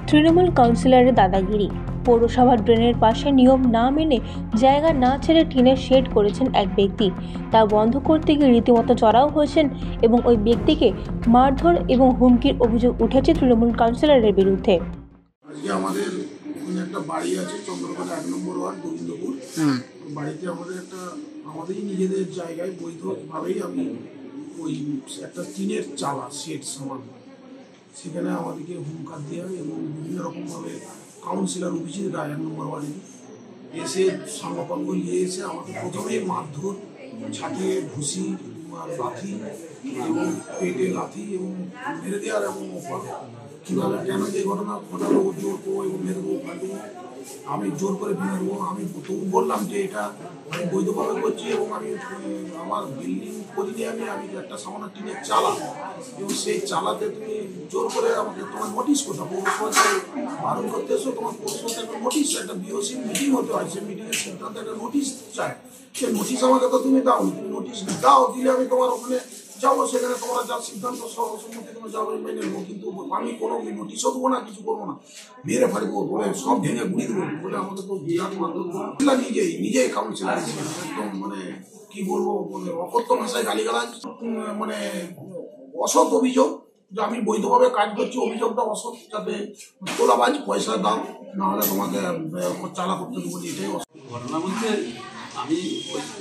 তৃণমূল কাউন্সিলরের দাদাগিরি। পৌরসভার ড্রেনের পাশে নিয়ম না মেনে জায়গা না ছেড়ে টিনের শেড করেছেন এক ব্যক্তি। তা বন্ধ করতে গিয়ে রীতিমতো চড়াও হয়েছেন এবং ওই ব্যক্তিকে মারধর এবং হুমকির অভিযোগ উঠেছে তৃণমূল কাউন্সিলরের বিরুদ্ধে। আজকে আমাদের একটা বাড়ি আছে চন্দ্রকোনা 1 নম্বর ওয়ার্ড গোবিন্দপুর। বাড়িতে আমাদেরই নিজেদের জায়গায় বৈধভাবেই আমি ওই একটা টিনের চালা শেড সমান, সেখানে আমাদেরকে হুমকার দেওয়া এবং বিভিন্ন রকমভাবে কাউন্সিলর অফিসে 1 নম্বর ওয়ার্ডে এসে সাংবাপাঙ্গ নিয়ে এসে আমাকে প্রথমেই মারধর, ছাটে ঘুষি, লাথি এবং পেটে লাথি এবং মেরে দেওয়ার এবং কীভাবে কেন যে ঘটনা ঘটালো জোর করবো এবং মেরে দেবো ফাটবো, আমি জোর করে ভেঙে দেবো। আমি তবু বললাম যে এটা আমি বৈধভাবে করছি এবং আমি আমার বিল্ডিং করিনি, আমি একটা সামান্য টিনের চালা এবং সেই চালাতে তুমি জোর করে আমাকে তোমার নোটিশ কোথাও পৌরসভাতে বারণ করতে এসো, তোমার পৌরসভাতে একটা নোটিশ, একটা বিওসি মিটিং হতে হয়, সেই মিটিংয়ের সিদ্ধান্ত একটা নোটিশ চাই। সেই নোটিশ আমাকে তো তুমি দাও, তুমি নোটিশ দাও, দিলে আমি তোমার ওখানে যাবো, সেখানে তোমরা যা সিদ্ধান্ত সর্বসম্মতি তোমরা যাবো মেনে নেবো, কিন্তু আমি কোনো নোটিশও দেবো না, কিছু করবো না, মেরে ফাড়বো বলে সব ভেঙে গুড়ি দেবো বলে আমাদের তো বিরাট মাধ্যম নিজেই কাউন্সিলর একদম মানে কি বলবো, মানে অকথ্য ভাষায় গালিগালাজ, মানে অসৎ অভিযোগ যে আমি বৈধভাবে কাজ করছি, অভিযোগটা অসৎ, যাতে তোলাবাজ পয়সা দাও, নাহলে তোমাকে চালা করতে দেবো, এটাই ঘটনা বলতে আমি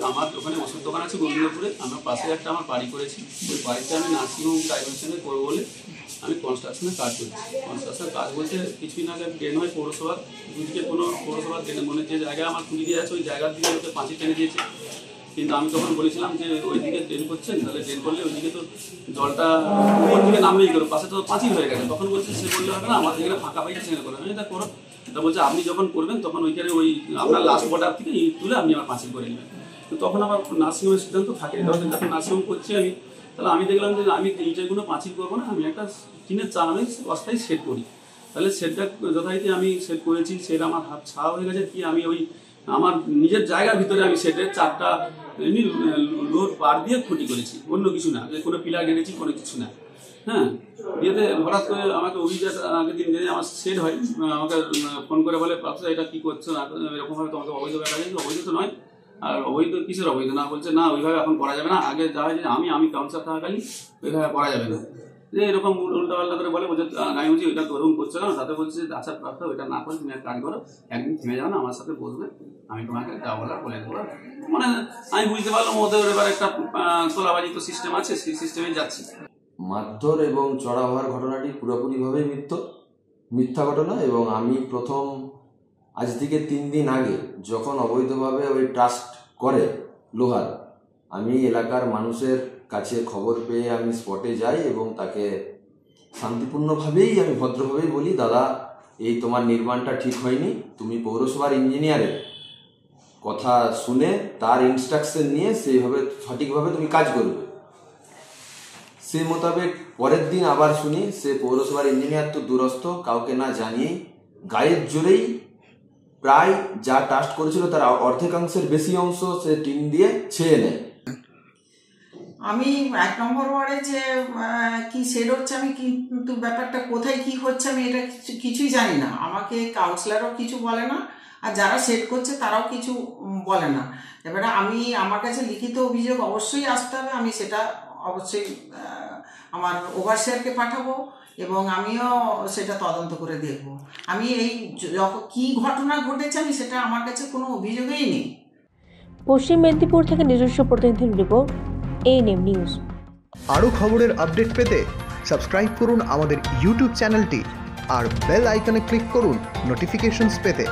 আমার ওখানে ওষুধ দোকান আছে গোবিন্দপুরে, আমার পাশে একটা আমার বাড়ি করেছি, ওই বাড়িতে আমি নার্সিংহোম ডাইমেনশনে করবো বলে আমি কনস্ট্রাকশনের কাজ করছি। কনস্ট্রাকশনের কাজ বলতে কিছুদিন আগে ড্রেন হয় পৌরসভার, দুদিকে কোনো পৌরসভার ড্রেন মানে যে জায়গায় আমার খুঁড়ি দিয়ে আছে ওই জায়গার দিকে ওকে পাঁচিল টেনে দিয়েছে। কিন্তু আমি তখন বলেছিলাম যে ওই দিকে ড্রেন করছেন, তাহলে ড্রেন করলে ওইদিকে তো জলটা ওই দিকে নামবেই করো, পাশে তো পাঁচিল হয়ে গেছে। তখন বলছে সে বললে হবে না, আমাদের এখানে ফাঁকা পাইছে সেখানে করো, আমি এটা করো। তা বলছে আপনি যখন করবেন তখন ওইখানে ওই আপনার লাস্ট বর্ডার থেকে ইট তুলে আপনি আমার পাঁচিল করে নেবেন। তো তখন আমার নার্সিংহোমের সিদ্ধান্ত থাকে, যখন নার্সিংহোম করছি আমি, তাহলে আমি দেখলাম যে আমি ইটেরগুলো পাঁচিল করবো না, আমি একটা টিনের চাল আমি অস্থায়ী সেট করি। তাহলে সেটটা যথারীতি আমি সেট করেছি, সেট আমার হাত ছাড়া হয়ে গেছে কি, আমি ওই আমার নিজের জায়গার ভিতরে আমি সেটের 4টা এমনি লোড বার দিয়ে খুঁটি করেছি, অন্য কিছু না, যে কোনো পিলার গেড়েছি, কোনো কিছু না। হ্যাঁ, ইয়েতে হঠাৎ করে আমাকে অভিযোগ আগের দিন জেনে আমার সেট হয়, আমাকে ফোন করে বলে প্রাপ্ত এটা কী করছো না, এরকমভাবে তোমাকে অবৈধ ব্যাপার আছে, অবৈধ তো নয়। আর অবৈধ কিসের অবৈধ না, বলছে না ওইভাবে এখন করা যাবে না, আগে যা হয় যে আমি কাউন্সিলর থাকাকালীন ওইভাবে করা যাবে না, যে এরকম উল্টাপাল্টা করে বলে। বলছে আমি বলছি ওইটা ধরুন করছে না, তাতে বলছে আচ্ছা প্রাপ্ত ওইটা না করে তুমি এক কাজ করো, একদিন থেমে যাও না, আমার সাথে বসবে, আমি তোমাকে যা বলার বলে দেবো। মানে আমি বুঝতে পারলাম ওদের এবার একটা তোলাবাজি তো সিস্টেম আছে, সেই সিস্টেমে যাচ্ছি। মারধর এবং চড়া হওয়ার ঘটনাটি পুরোপুরিভাবেই মিথ্যা ঘটনা। এবং আমি প্রথম আজ থেকে 3 দিন আগে যখন অবৈধভাবে ওই ট্রাস্ট করে লোহার, আমি এলাকার মানুষের কাছে খবর পেয়ে আমি স্পটে যাই এবং তাকে শান্তিপূর্ণভাবেই আমি ভদ্রভাবেই বলি, দাদা এই তোমার নির্মাণটা ঠিক হয়নি, তুমি পৌরসভার ইঞ্জিনিয়ারের কথা শুনে তার ইনস্ট্রাকশন নিয়ে সেইভাবে সঠিকভাবে তুমি কাজ করবে। সেই মোতাবেক পরের দিন আবার শুনি সে পৌরসভার ইঞ্জিনিয়ার তো দূরস্থ, কাউকে না জানিয়েই গায়ের জোরেই প্রায় যা টাস্ট করেছিল তার অর্ধেকাংশের বেশি অংশ সে টিন দিয়ে ছেয়ে নেয়। আমি 1 নম্বর ওয়ার্ডে যে কি সেট হচ্ছে, আমি কিন্তু ব্যাপারটা কোথায় কি হচ্ছে আমি এটা কিছুই জানি না, আমাকে কাউন্সিলরও কিছু বলে না, আর যারা সেট করছে তারাও কিছু বলে না। এবারে আমার কাছে লিখিত অভিযোগ অবশ্যই আসতে হবে, আমি সেটা অবশ্যই আমার ওভারসিয়ারকে পাঠাবো এবং আমিও সেটা তদন্ত করে দেখব। আমি এই কি ঘটনা ঘটেছে আমি সেটা আমার কাছে কোনো অভিযোগই নেই। পশ্চিম মেদিনীপুর থেকে নিজস্ব প্রতিনিধির রিপোর্ট, ANM নিউজ। আরও খবরের আপডেট পেতে সাবস্ক্রাইব করুন আমাদের ইউটিউব চ্যানেলটি আর বেল আইকনে ক্লিক করুন নোটিফিকেশনস পেতে।